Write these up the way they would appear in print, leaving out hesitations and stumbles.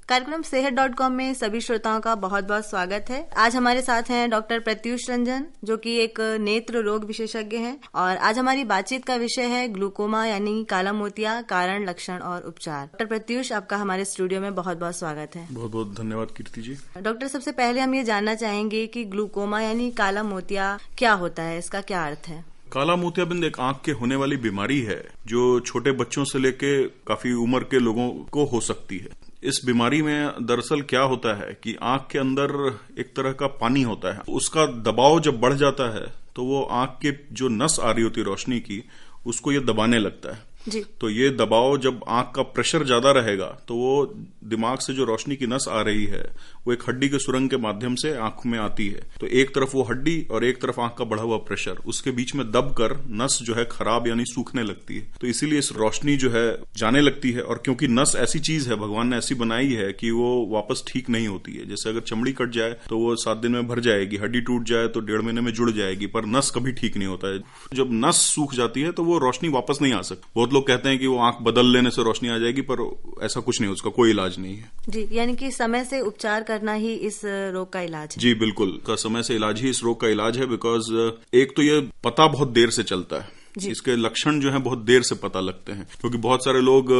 कार्यक्रम सेहत.com में सभी श्रोताओं का बहुत बहुत स्वागत है। आज हमारे साथ हैं डॉक्टर प्रत्युष रंजन, जो कि एक नेत्र रोग विशेषज्ञ हैं, और आज हमारी बातचीत का विषय है ग्लूकोमा यानी काला मोतिया, कारण, लक्षण और उपचार। डॉक्टर प्रत्युष, आपका हमारे स्टूडियो में बहुत बहुत स्वागत है। बहुत बहुत धन्यवाद कीर्ति जी। डॉक्टर, सबसे पहले हम ये जानना चाहेंगे कि ग्लूकोमा यानी काला मोतिया क्या होता है, इसका क्या अर्थ है? काला मोतियाबिंद एक आंख के होने वाली बीमारी है जो छोटे बच्चों से लेके काफी उम्र के लोगों को हो सकती है। इस बीमारी में दरअसल क्या होता है कि आंख के अंदर एक तरह का पानी होता है, उसका दबाव जब बढ़ जाता है तो वो आंख के जो नस आ रही होती है रोशनी की, उसको ये दबाने लगता है जी। तो ये दबाव जब आंख का प्रेशर ज्यादा रहेगा तो वो दिमाग से जो रोशनी की नस आ रही है वो एक हड्डी के सुरंग के माध्यम से आंख में आती है। तो एक तरफ वो हड्डी और एक तरफ आंख का बढ़ा हुआ प्रेशर, उसके बीच में दबकर नस जो है खराब यानी सूखने लगती है। तो इसीलिए इस रोशनी जो है जाने लगती है, और क्योंकि नस ऐसी चीज है, भगवान ने ऐसी बनाई है कि वो वापस ठीक नहीं होती है। जैसे अगर चमड़ी कट जाए तो वो 7 दिन में भर जाएगी, हड्डी टूट जाए तो 1.5 महीने में जुड़ जाएगी, पर नस कभी ठीक नहीं होता है। जब नस सूख जाती है तो वो रोशनी वापस नहीं आ सकती। बहुत लोग कहते हैं कि वो आंख बदल लेने से रोशनी आ जाएगी, पर ऐसा कुछ नहीं, उसका कोई इलाज नहीं है जी। यानी कि समय से उपचार करना ही इस रोग का इलाज है? जी बिल्कुल, का समय से इलाज ही इस रोग का इलाज है। बिकॉज एक तो ये पता बहुत देर से चलता है, इसके लक्षण जो हैं बहुत देर से पता लगते हैं, क्योंकि बहुत सारे लोग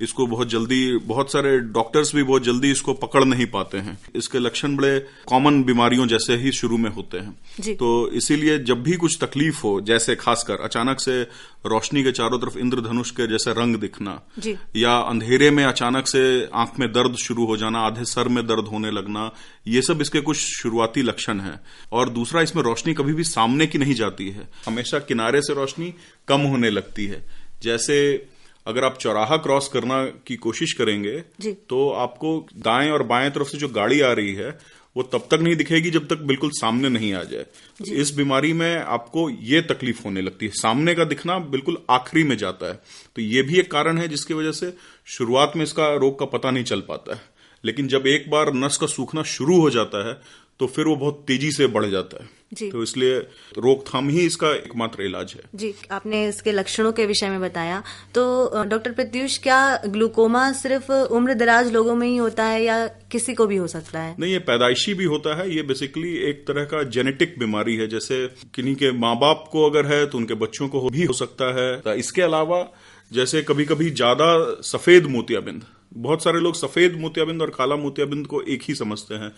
इसको बहुत जल्दी, बहुत सारे डॉक्टर्स भी बहुत जल्दी इसको पकड़ नहीं पाते हैं। इसके लक्षण बड़े कॉमन बीमारियों जैसे ही शुरू में होते हैं। तो इसीलिए जब भी कुछ तकलीफ हो, जैसे खासकर अचानक से रोशनी के चारों तरफ इंद्रधनुष के जैसे रंग दिखना, या अंधेरे में अचानक से आंख में दर्द शुरू हो जाना, आधे सर में दर्द होने लगना, ये सब इसके कुछ शुरुआती लक्षण हैं। और दूसरा, इसमें रोशनी कभी भी सामने की नहीं जाती है, हमेशा किनारे से रोशनी कम होने लगती है। जैसे अगर आप चौराहा क्रॉस करना की कोशिश करेंगे तो आपको दाएं और बाएं तरफ से जो गाड़ी आ रही है वो तब तक नहीं दिखेगी जब तक बिल्कुल सामने नहीं आ जाए। तो इस बीमारी में आपको ये तकलीफ होने लगती है, सामने का दिखना बिल्कुल आखिरी में जाता है। तो ये भी एक कारण है जिसकी वजह से शुरुआत में इसका रोग का पता नहीं चल पाता है, लेकिन जब एक बार नस का सूखना शुरू हो जाता है तो फिर वो बहुत तेजी से बढ़ जाता है जी। तो इसलिए रोकथाम ही इसका एकमात्र इलाज है जी। आपने इसके लक्षणों के विषय में बताया, तो डॉक्टर प्रत्युष, क्या ग्लूकोमा सिर्फ उम्र दराज लोगों में ही होता है या किसी को भी हो सकता है? नहीं, ये पैदाइशी भी होता है। ये बेसिकली एक तरह का जेनेटिक बीमारी है। जैसे किन्हीं के माँ बाप को अगर है तो उनके बच्चों को भी हो सकता है। इसके अलावा जैसे कभी कभी ज्यादा सफेद मोतियाबिंद, बहुत सारे लोग सफेद मोतियाबिंद और काला मोतियाबिंद को एक ही समझते हैं,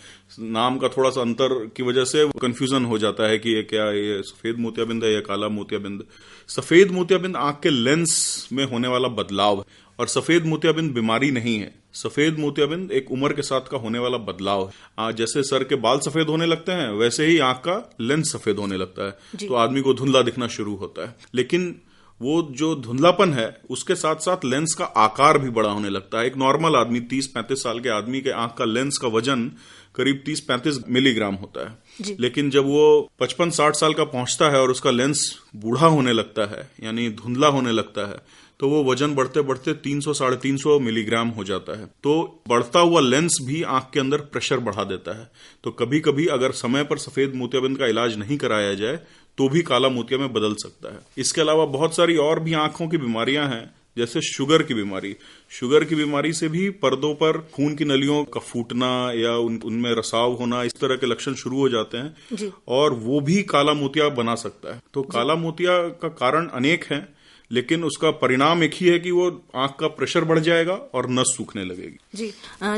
नाम का थोड़ा सा अंतर की वजह से कंफ्यूजन हो जाता है कि ये क्या, ये सफेद मोतियाबिंद है या काला मोतियाबिंद। सफेद मोतियाबिंद आंख के लेंस में होने वाला बदलाव है, और सफेद मोतियाबिंद बीमारी नहीं है। सफेद मोतियाबिंद एक उम्र के साथ का होने वाला बदलाव है। जैसे सर के बाल सफेद होने लगते हैं, वैसे ही आंख का लेंस सफेद होने लगता है, तो आदमी को धुंधला दिखना शुरू होता है। लेकिन वो जो धुंधलापन है उसके साथ साथ लेंस का आकार भी बड़ा होने लगता है। एक नॉर्मल आदमी, 30-35 साल के आदमी के आंख का लेंस का वजन करीब 30-35 मिलीग्राम होता है, लेकिन जब वो 55-60 साल का पहुंचता है और उसका लेंस बूढ़ा होने लगता है, यानी धुंधला होने लगता है, तो वो वजन बढ़ते बढ़ते 300-350 मिलीग्राम हो जाता है। तो बढ़ता हुआ लेंस भी आंख के अंदर प्रेशर बढ़ा देता है। तो कभी कभी अगर समय पर सफेद मोतियाबिंद का इलाज नहीं कराया जाए तो भी काला मोतिया में बदल सकता है। इसके अलावा बहुत सारी और भी आंखों की बीमारियां हैं, जैसे शुगर की बीमारी। शुगर की बीमारी से भी पर्दों पर खून की नलियों का फूटना या उनमें रसाव होना, इस तरह के लक्षण शुरू हो जाते हैं, और वो भी काला मोतिया बना सकता है। तो काला मोतिया का कारण अनेक हैं, लेकिन उसका परिणाम एक ही है कि वो आंख का प्रेशर बढ़ जाएगा और नस सूखने लगेगी जी।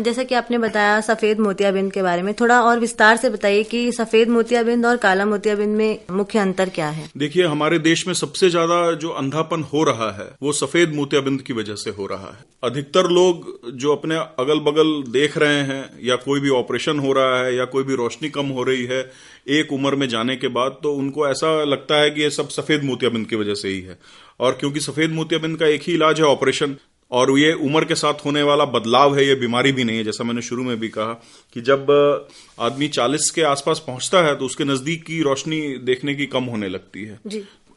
जैसा कि आपने बताया सफेद मोतियाबिंद के बारे में, थोड़ा और विस्तार से बताइए कि सफेद मोतियाबिंद और काला मोतियाबिंद में मुख्य अंतर क्या है? देखिए, हमारे देश में सबसे ज्यादा जो अंधापन हो रहा है वो सफेद मोतियाबिंद की वजह से हो रहा है। अधिकतर लोग जो अपने अगल बगल देख रहे हैं, या कोई भी ऑपरेशन हो रहा है या कोई भी रोशनी कम हो रही है एक उम्र में जाने के बाद, तो उनको ऐसा लगता है कि ये सब सफेद मोतियाबिंद की वजह से ही है। और क्योंकि सफेद मोतियाबिंद का एक ही इलाज है, ऑपरेशन, और ये उम्र के साथ होने वाला बदलाव है, ये बीमारी भी नहीं है। जैसा मैंने शुरू में भी कहा कि जब आदमी 40 के आसपास पहुंचता है तो उसके नजदीक की रोशनी देखने की कम होने लगती है,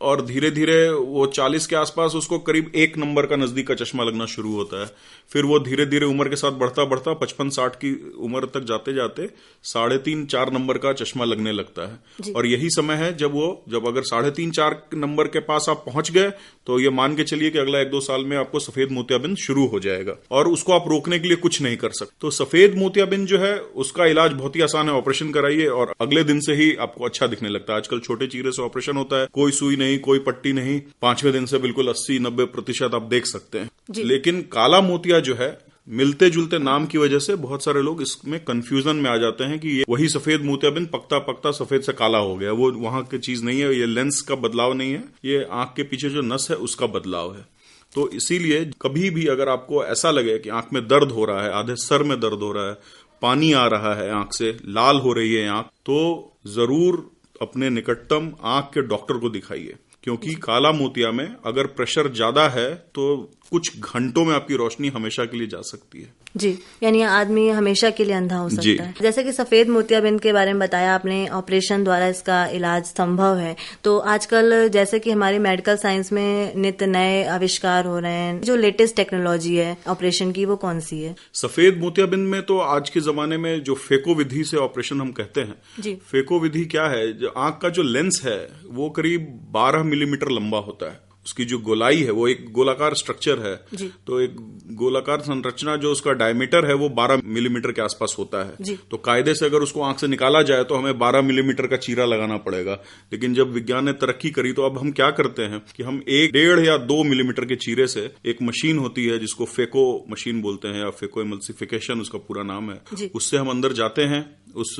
और धीरे धीरे वो 40 के आसपास उसको करीब 1 नंबर का नजदीक का चश्मा लगना शुरू होता है। फिर वो धीरे धीरे उम्र के साथ बढ़ता बढ़ता 55-60 की उम्र तक जाते जाते 3.5-4 नंबर का चश्मा लगने लगता है। और यही समय है जब अगर 3.5-4 नंबर के पास आप पहुंच गए तो ये मान के चलिए कि अगला 1-2 साल में आपको सफेद मोतियाबिंद शुरू हो जाएगा और उसको आप रोकने के लिए कुछ नहीं कर सकते। तो सफेद मोतियाबिंद जो है उसका इलाज बहुत ही आसान है, ऑपरेशन कराइए और अगले दिन से ही आपको अच्छा दिखने लगता है। आजकल छोटे चीरे से ऑपरेशन होता है, कोई सुई नहीं, कोई पट्टी नहीं, 5वें दिन से बिल्कुल 80-90% आप देख सकते हैं। लेकिन काला मोतिया जो है, मिलते जुलते नाम की वजह से बहुत सारे लोग इसमें कंफ्यूजन में आ जाते हैं कि ये वही सफेद मोतियाबिंद पकता पकता सफेद से काला हो गया। वो वहां की चीज नहीं है, ये लेंस का बदलाव नहीं है, ये आंख के पीछे जो नस है उसका बदलाव है। तो इसीलिए कभी भी अगर आपको ऐसा लगे कि आंख में दर्द हो रहा है, आधे सर में दर्द हो रहा है, पानी आ रहा है आंख से, लाल हो रही है आंख, तो जरूर अपने निकटतम आंख के डॉक्टर को दिखाइए। क्योंकि काला मोतिया में अगर प्रेशर ज्यादा है तो कुछ घंटों में आपकी रोशनी हमेशा के लिए जा सकती है। जी, यानी आदमी हमेशा के लिए अंधा हो सकता है। जैसे कि सफेद मोतियाबिंद के बारे में बताया आपने, ऑपरेशन द्वारा इसका इलाज संभव है। तो आजकल जैसे कि हमारी मेडिकल साइंस में नित्य नए आविष्कार हो रहे हैं, जो लेटेस्ट टेक्नोलॉजी है ऑपरेशन की वो कौन सी है? सफेद मोतियाबिंद में तो आज के जमाने में जो फेको विधि से ऑपरेशन हम कहते हैं जी। फेको विधि क्या है, जो आंख का जो लेंस है वो करीब 12 मिलीमीटर लंबा होता है। उसकी जो गोलाई है वो एक गोलाकार स्ट्रक्चर है, तो एक गोलाकार संरचना जो उसका डायमीटर है वो 12 मिलीमीटर के आसपास होता है। तो कायदे से अगर उसको आंख से निकाला जाए तो हमें 12 मिलीमीटर का चीरा लगाना पड़ेगा। लेकिन जब विज्ञान ने तरक्की करी तो अब हम क्या करते हैं कि हम 1.5 या 2 मिलीमीटर के चीरे से, एक मशीन होती है जिसको फेको मशीन बोलते हैं या फेको एमल्सिफिकेशन उसका पूरा नाम है, उससे हम अंदर जाते हैं उस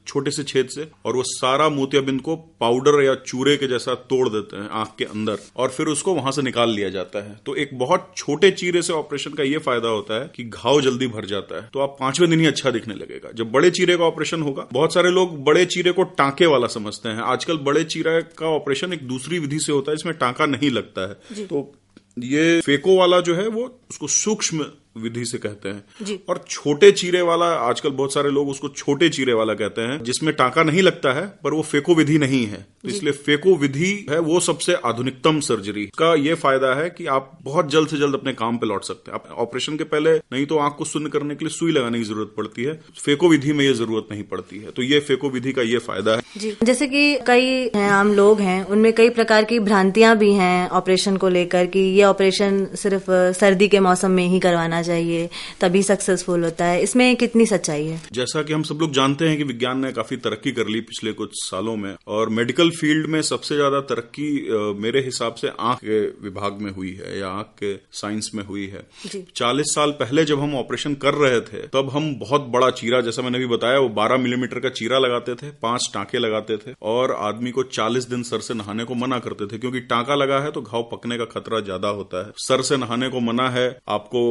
छोटे से छेद से और वो सारा मोतियाबिंद को पाउडर या चूरे के जैसा तोड़ देते हैं आंख के अंदर और फिर उसको वहां से निकाल लिया जाता है। तो एक बहुत छोटे चीरे से ऑपरेशन का ये फायदा होता है कि घाव जल्दी भर जाता है, तो आप 5वें दिन ही अच्छा दिखने लगेगा। जब बड़े चीरे का ऑपरेशन होगा, बहुत सारे लोग बड़े चीरे को टांके वाला समझते हैं। आजकल बड़े चीरे का ऑपरेशन एक दूसरी विधि से होता है, इसमें टांका नहीं लगता है। तो ये फेको वाला जो है वो उसको सूक्ष्म विधि से कहते हैं। और छोटे चीरे वाला, आजकल बहुत सारे लोग उसको छोटे चीरे वाला कहते हैं, जिसमें टांका नहीं लगता है, पर वो फेको विधि नहीं है। तो इसलिए फेको विधि है वो सबसे आधुनिकतम सर्जरी का ये फायदा है कि आप बहुत जल्द से जल्द अपने काम पे लौट सकते हैं। आप ऑपरेशन के पहले नहीं तो आंख को शून्य करने के लिए सुई लगाने की जरूरत पड़ती है, फेको विधि में ये जरूरत नहीं पड़ती है। तो ये फेको विधि का ये फायदा है। जी, जैसे कि कई आम लोग हैं, उनमें कई प्रकार की भ्रांतियां भी हैं ऑपरेशन को लेकर कि ये ऑपरेशन सिर्फ सर्दी के मौसम में ही करवाना चाहिए तभी सक्सेसफुल होता है। इसमें कितनी सच्चाई है? जैसा कि हम सब लोग जानते हैं कि विज्ञान ने काफी तरक्की कर ली पिछले कुछ सालों में और मेडिकल फील्ड में सबसे ज्यादा तरक्की मेरे हिसाब से आंख के विभाग में हुई है या आंख के साइंस में हुई है। 40 साल पहले जब हम ऑपरेशन कर रहे थे तब हम बहुत बड़ा चीरा, जैसा मैंने भी बताया, वो 12 मिलीमीटर का चीरा लगाते थे, 5 टांके लगाते थे और आदमी को 40 दिन सर से नहाने को मना करते थे, क्योंकि टांका लगा है तो घाव पकने का खतरा ज्यादा होता है। सर से नहाने को मना है, आपको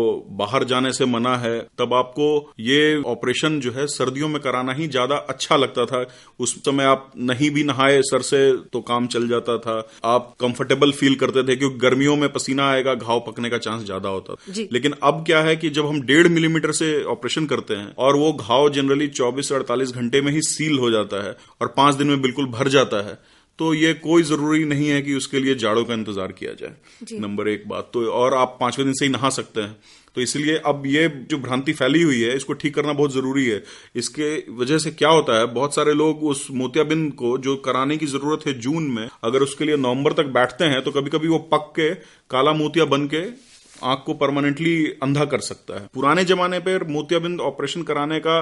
बाहर जाने से मना है। तब आपको ये ऑपरेशन जो है सर्दियों में कराना ही ज्यादा अच्छा लगता था। उस समय आप नहीं भी नहाए सर से तो काम चल जाता था, आप कंफर्टेबल फील करते थे, क्योंकि गर्मियों में पसीना आएगा, घाव पकने का चांस ज्यादा होता था। लेकिन अब क्या है कि जब हम 1.5 मिलीमीटर से ऑपरेशन करते हैं और वो घाव जनरली 24 से 48 घंटे में ही सील हो जाता है और 5 दिन में बिल्कुल भर जाता है, तो ये कोई जरूरी नहीं है कि उसके लिए जाड़ों का इंतजार किया जाए। नंबर 1 बात तो, और आप 5वें दिन से ही नहा सकते हैं। तो इसलिए अब ये जो भ्रांति फैली हुई है इसको ठीक करना बहुत जरूरी है। इसके वजह से क्या होता है, बहुत सारे लोग उस मोतियाबिंद को जो कराने की जरूरत है जून में, अगर उसके लिए नवंबर तक बैठते हैं तो कभी कभी वो पक के काला मोतिया बन के आंख को परमानेंटली अंधा कर सकता है। पुराने जमाने पर मोतियाबिंद ऑपरेशन कराने का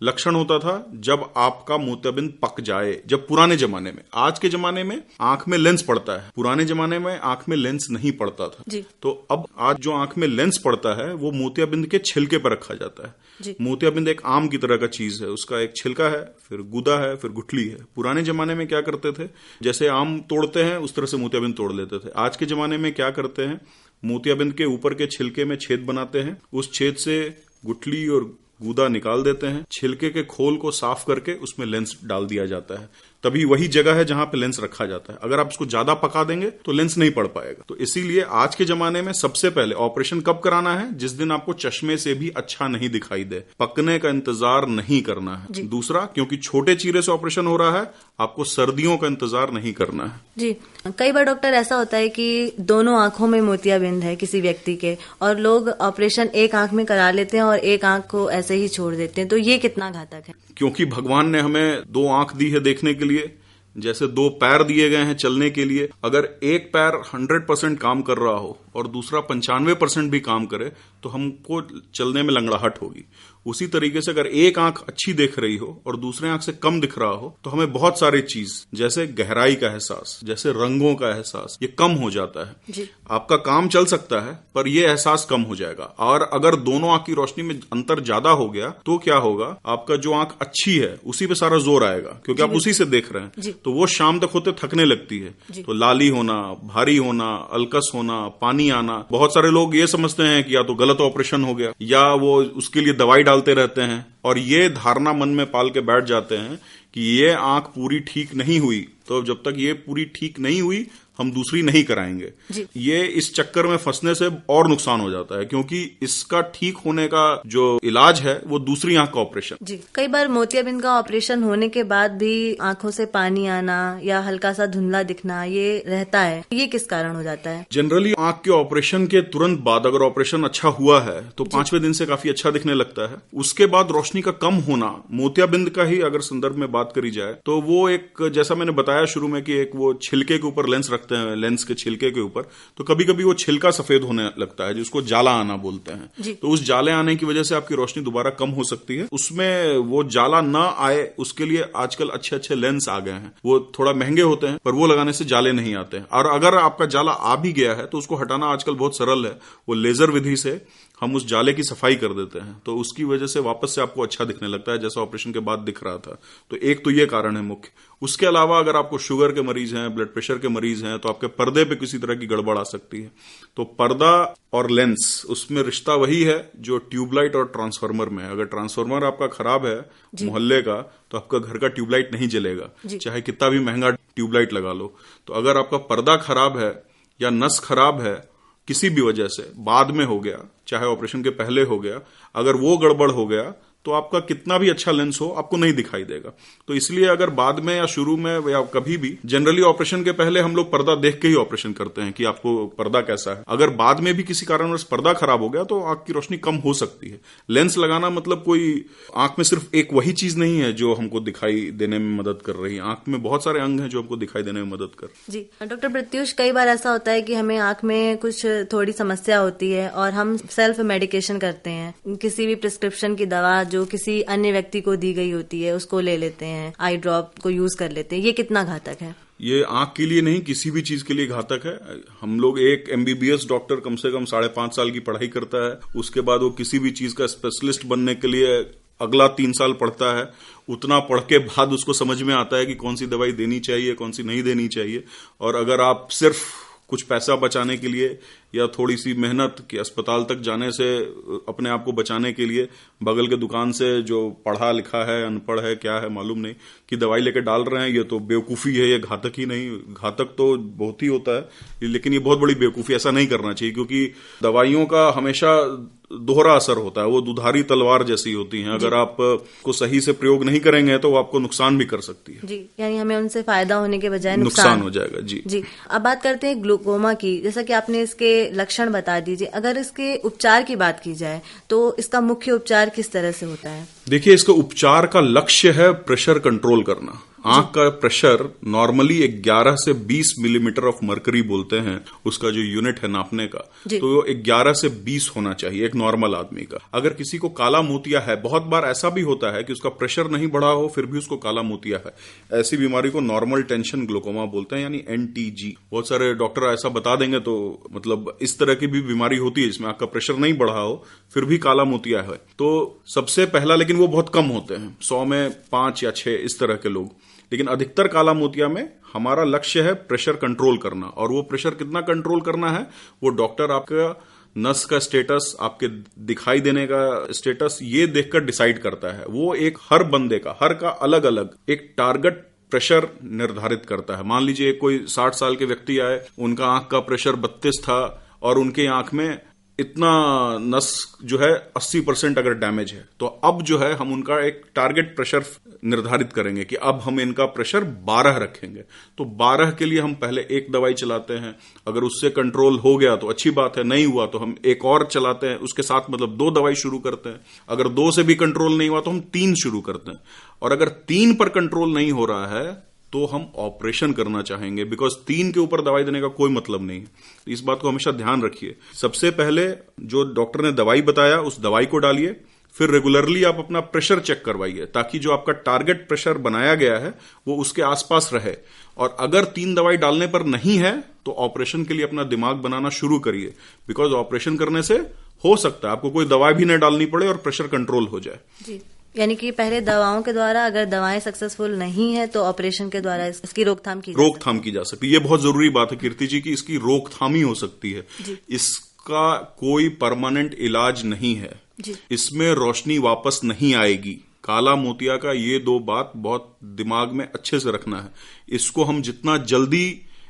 लक्षण होता था जब आपका मोतियाबिंद पक जाए, जब पुराने जमाने में। आज के जमाने में आंख में लेंस पड़ता है, पुराने जमाने में आंख में लेंस नहीं पड़ता था। तो अब आज जो आंख में लेंस पड़ता है वो मोतियाबिंद के छिलके पर रखा जाता है। मोतियाबिंद एक आम की तरह का चीज है, उसका एक छिलका है, फिर गुदा है, फिर गुठली है। पुराने जमाने में क्या करते थे, जैसे आम तोड़ते हैं उस तरह से मोतियाबिंद तोड़ लेते थे। आज के जमाने में क्या करते हैं, मोतियाबिंद के ऊपर के छिलके में छेद बनाते हैं, उस छेद से गुठली और गूदा निकाल देते हैं, छिलके के खोल को साफ करके उसमें लेंस डाल दिया जाता है। तभी वही जगह है जहां पे लेंस रखा जाता है। अगर आप इसको ज्यादा पका देंगे तो लेंस नहीं पड़ पाएगा। तो इसीलिए आज के जमाने में सबसे पहले ऑपरेशन कब कराना है? जिस दिन आपको चश्मे से भी अच्छा नहीं दिखाई दे। पकने का इंतजार नहीं करना है। दूसरा, क्योंकि छोटे चीरे से ऑपरेशन हो रहा है, आपको सर्दियों का इंतजार नहीं करना है। जी, कई बार डॉक्टर ऐसा होता है कि दोनों आंखों में मोतियाबिंद है किसी व्यक्ति के, और लोग ऑपरेशन एक आंख में करा लेते हैं और एक आंख को ऐसे ही छोड़ देते हैं, तो ये कितना घातक है? क्योंकि भगवान ने हमें दो आंख दी है देखने के लिए, जैसे दो पैर दिए गए हैं चलने के लिए। अगर एक पैर 100% काम कर रहा हो और दूसरा 95% भी काम करे तो हमको चलने में लंगड़ाहट होगी। उसी तरीके से अगर एक आंख अच्छी देख रही हो और दूसरे आंख से कम दिख रहा हो तो हमें बहुत सारी चीज, जैसे गहराई का एहसास, जैसे रंगों का एहसास, ये कम हो जाता है जी। आपका काम चल सकता है पर ये एहसास कम हो जाएगा। और अगर दोनों आंख की रोशनी में अंतर ज्यादा हो गया तो क्या होगा? आपका जो आंख अच्छी है उसी पे सारा जोर आएगा, क्योंकि आप उसी से देख रहे हैं। तो वो शाम तक होते थकने लगती है। तो लाली होना, भारी होना, अलकस होना, पानी आना। बहुत सारे लोग ये समझते हैं कि या तो गलत ऑपरेशन हो गया या वो उसके लिए दवाई डालते रहते हैं, और ये धारणा मन में पाल के बैठ जाते हैं कि ये आंख पूरी ठीक नहीं हुई, तो जब तक ये पूरी ठीक नहीं हुई हम दूसरी नहीं कराएंगे। ये इस चक्कर में फंसने से और नुकसान हो जाता है, क्योंकि इसका ठीक होने का जो इलाज है वो दूसरी आंख का ऑपरेशन। जी, कई बार मोतियाबिंद का ऑपरेशन होने के बाद भी आंखों से पानी आना या हल्का सा धुंधला दिखना ये रहता है, ये किस कारण हो जाता है? जनरली आंख के ऑपरेशन के तुरंत बाद अगर ऑपरेशन अच्छा हुआ है तो 5वें दिन से काफी अच्छा दिखने लगता है। उसके बाद रोशनी का कम होना, मोतियाबिंद का ही अगर संदर्भ में बात करी जाए तो वो एक, जैसा मैंने बताया शुरू में कि एक वो छिलके के ऊपर लेंस रखते हैं, लेंस के छिलके के ऊपर, तो कभी कभी वो छिलका सफेद होने लगता है, जिसको जाला आना बोलते हैं। तो उस जाले आने की वजह से आपकी रोशनी दोबारा कम हो सकती है। उसमें वो जाला ना आए उसके लिए आजकल अच्छे अच्छे लेंस आ गए हैं। वो थोड़ा महंगे होते हैं पर वो लगाने से जाले नहीं आते हैं। और अगर आपका जाला आ भी गया है तो उसको हटाना आजकल बहुत सरल है। वो लेजर विधि से हम उस जाले की सफाई कर देते हैं, तो उसकी वजह से वापस से आपको अच्छा दिखने लगता है, जैसा ऑपरेशन के बाद दिख रहा था। तो एक तो ये कारण है मुख्य। उसके अलावा अगर आपको शुगर के मरीज हैं, ब्लड प्रेशर के मरीज हैं, तो आपके पर्दे पे किसी तरह की गड़बड़ आ सकती है। तो पर्दा और लेंस, उसमें रिश्ता वही है जो ट्यूबलाइट और ट्रांसफार्मर में है। अगर ट्रांसफार्मर आपका खराब है मोहल्ले का, तो आपका घर का ट्यूबलाइट नहीं जलेगा, चाहे कितना भी महंगा ट्यूबलाइट लगा लो। तो अगर आपका पर्दा खराब है या नस खराब है किसी भी वजह से, बाद में हो गया, चाहे ऑपरेशन के पहले हो गया, अगर वो गड़बड़ हो गया तो आपका कितना भी अच्छा लेंस हो आपको नहीं दिखाई देगा। तो इसलिए अगर बाद में या शुरू में या कभी भी, जनरली ऑपरेशन के पहले हम लोग पर्दा देख के ही ऑपरेशन करते हैं कि आपको पर्दा कैसा है। अगर बाद में भी किसी कारणवश पर्दा खराब हो गया तो आंख की रोशनी कम हो सकती है। लेंस लगाना मतलब कोई आंख में सिर्फ एक वही चीज नहीं है जो हमको दिखाई देने में मदद कर रही है। आंख में बहुत सारे अंग हैं जो हमको दिखाई देने में मदद कर। जी डॉक्टर प्रत्युष, कई बार ऐसा होता है कि हमें आंख में कुछ थोड़ी समस्या होती है और हम सेल्फ मेडिकेशन करते हैं, किसी भी प्रिस्क्रिप्शन की दवा जो किसी अन्य व्यक्ति को दी गई होती है उसको ले लेते हैं, आई ड्रॉप को यूज कर लेते हैं। ये कितना घातक है? ये आंख के लिए नहीं, किसी भी चीज के लिए घातक है। हम लोग, एक MBBS डॉक्टर कम से कम 5.5 साल की पढ़ाई करता है, उसके बाद वो किसी भी चीज का स्पेशलिस्ट बनने के लिए अगला 3 साल पढ़ता है। उतना पढ़ के बाद उसको समझ में आता है कि कौन सी दवाई देनी चाहिए, कौन सी नहीं देनी चाहिए। और अगर आप सिर्फ कुछ पैसा बचाने के लिए या थोड़ी सी मेहनत कि अस्पताल तक जाने से अपने आप को बचाने के लिए बगल के दुकान से जो पढ़ा लिखा है, अनपढ़ है, क्या है मालूम नहीं, कि दवाई लेके डाल रहे हैं, ये तो बेवकूफ़ी है, ये घातक ही नहीं। घातक तो बहुत ही होता है, लेकिन ये बहुत बड़ी बेवकूफ़ी, ऐसा नहीं करना चाहिए। क्योंकि दवाइयों का हमेशा दोहरा असर होता है, वो दुधारी तलवार जैसी होती हैं। अगर आप को सही से प्रयोग नहीं करेंगे तो वो आपको नुकसान भी कर सकती है। जी, यानी हमें उनसे फायदा होने के बजाय नुकसान हो जाएगा। जी। अब बात करते हैं ग्लूकोमा की। जैसा कि आपने इसके लक्षण बता दीजिए, अगर इसके उपचार की बात की जाए तो इसका मुख्य उपचार किस तरह से होता है? देखिए, इसका उपचार का लक्ष्य है प्रेशर कंट्रोल करना। आंख का प्रेशर नॉर्मली 11 से 20 मिलीमीटर ऑफ मरकरी बोलते हैं, उसका जो यूनिट है नापने का, तो 11 से 20 होना चाहिए एक नॉर्मल आदमी का। अगर किसी को काला मोतिया है, बहुत बार ऐसा भी होता है कि उसका प्रेशर नहीं बढ़ा हो फिर भी उसको काला मोतिया है, ऐसी बीमारी को नॉर्मल टेंशन ग्लूकोमा बोलते हैं, यानी NTG। बहुत सारे डॉक्टर ऐसा बता देंगे, तो मतलब इस तरह की भी बीमारी होती है जिसमें आपका प्रेशर नहीं बढ़ा हो फिर भी काला मोतिया है। तो सबसे पहला, लेकिन वो बहुत कम होते हैं, 100 में 5 या 6 इस तरह के लोग। लेकिन अधिकतर काला मोतिया में हमारा लक्ष्य है प्रेशर कंट्रोल करना। और वो प्रेशर कितना कंट्रोल करना है वो डॉक्टर आपका नस का स्टेटस, आपके दिखाई देने का स्टेटस ये देखकर डिसाइड करता है। वो एक हर बंदे का, हर का अलग अलग एक टारगेट प्रेशर निर्धारित करता है। मान लीजिए कोई 60 साल के व्यक्ति आए, उनका आंख का प्रेशर 32 था और उनके आंख में इतना नस जो है 80% अगर डैमेज है, तो अब जो है हम उनका एक टारगेट प्रेशर निर्धारित करेंगे कि अब हम इनका प्रेशर 12 रखेंगे। तो 12 के लिए हम पहले एक दवाई चलाते हैं, अगर उससे कंट्रोल हो गया तो अच्छी बात है, नहीं हुआ तो हम एक और चलाते हैं, उसके साथ मतलब 2 दवाई शुरू करते हैं। अगर 2 से भी कंट्रोल नहीं हुआ तो हम 3 शुरू करते हैं, और अगर 3 पर कंट्रोल नहीं हो रहा है तो हम ऑपरेशन करना चाहेंगे, बिकॉज 3 के ऊपर दवाई देने का कोई मतलब नहीं है। इस बात को हमेशा ध्यान रखिए। सबसे पहले जो डॉक्टर ने दवाई बताया उस दवाई को डालिए, फिर रेगुलरली आप अपना प्रेशर चेक करवाइए, ताकि जो आपका टारगेट प्रेशर बनाया गया है वो उसके आसपास रहे। और अगर 3 दवाई डालने पर नहीं है तो ऑपरेशन के लिए अपना दिमाग बनाना शुरू करिए, बिकॉज ऑपरेशन करने से हो सकता है आपको कोई दवाई भी न डालनी पड़े और प्रेशर कंट्रोल हो जाए। जी, यानी कि पहले दवाओं के द्वारा, अगर दवाएं सक्सेसफुल नहीं है तो ऑपरेशन के द्वारा इसकी रोकथाम की जा सकती है। ये बहुत जरूरी बात है कीर्ति जी की इसकी रोकथाम ही हो सकती है। इसका कोई परमानेंट इलाज नहीं है, इसमें रोशनी वापस नहीं आएगी। काला मोतिया का ये 2 बात बहुत दिमाग में अच्छे से रखना है। इसको हम जितना जल्दी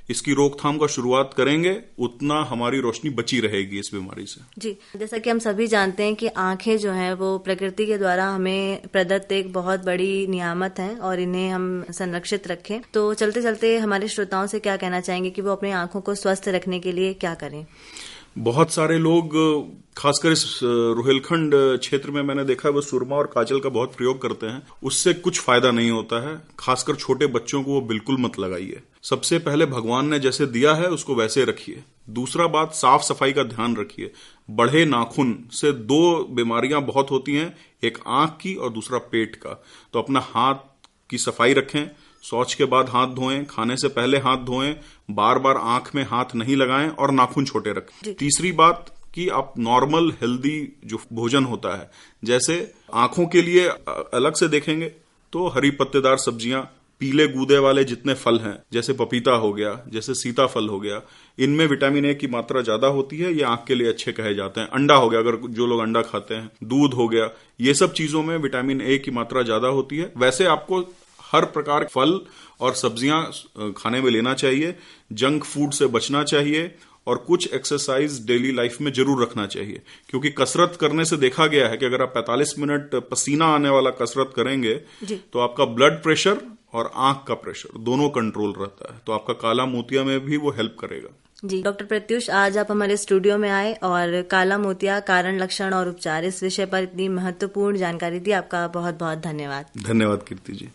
इसकी रोकथाम का शुरुआत करेंगे उतना हमारी रोशनी बची रहेगी इस बीमारी से। जी, जैसा कि हम सभी जानते हैं कि आंखें जो हैं वो प्रकृति के द्वारा हमें प्रदत्त एक बहुत बड़ी नियामत है और इन्हें हम संरक्षित रखें। तो चलते चलते हमारे श्रोताओं से क्या कहना चाहेंगे कि वो अपनी आंखों को स्वस्थ रखने के लिए क्या करें? बहुत सारे लोग, खासकर इस रोहिलखंड क्षेत्र में मैंने देखा है, वो सुरमा और काजल का बहुत प्रयोग करते हैं। उससे कुछ फायदा नहीं होता है। खासकर छोटे बच्चों को वो बिल्कुल मत लगाइए। सबसे पहले भगवान ने जैसे दिया है उसको वैसे रखिए। दूसरा बात, साफ सफाई का ध्यान रखिए। बढ़े नाखून से 2 बीमारियां बहुत होती हैं, एक आंख की और दूसरा पेट का। तो अपना हाथ की सफाई रखें, शौच के बाद हाथ धोएं, खाने से पहले हाथ धोएं, बार बार आंख में हाथ नहीं लगाएं और नाखून छोटे रखें। तीसरी बात कि आप नॉर्मल हेल्दी जो भोजन होता है, जैसे आंखों के लिए अलग से देखेंगे तो हरी पत्तेदार सब्जियां, पीले गूदे वाले जितने फल हैं, जैसे पपीता हो गया, जैसे सीताफल हो गया, इनमें विटामिन ए की मात्रा ज्यादा होती है, ये आंख के लिए अच्छे कहे जाते हैं। अंडा हो गया, अगर जो लोग अंडा खाते हैं, दूध हो गया, ये सब चीजों में विटामिन ए की मात्रा ज्यादा होती है। वैसे आपको हर प्रकार फल और सब्जियां खाने में लेना चाहिए, जंक फूड से बचना चाहिए और कुछ एक्सरसाइज डेली लाइफ में जरूर रखना चाहिए, क्योंकि कसरत करने से देखा गया है कि अगर आप 45 मिनट पसीना आने वाला कसरत करेंगे तो आपका ब्लड प्रेशर और आंख का प्रेशर दोनों कंट्रोल रहता है, तो आपका काला मोतिया में भी वो हेल्प करेगा। जी, डॉक्टर प्रत्युष, आज आप हमारे स्टूडियो में आए और काला मोतिया, कारण, लक्षण और उपचार, इस विषय पर इतनी महत्वपूर्ण जानकारी दी। आपका बहुत बहुत धन्यवाद। धन्यवाद कीर्ति जी।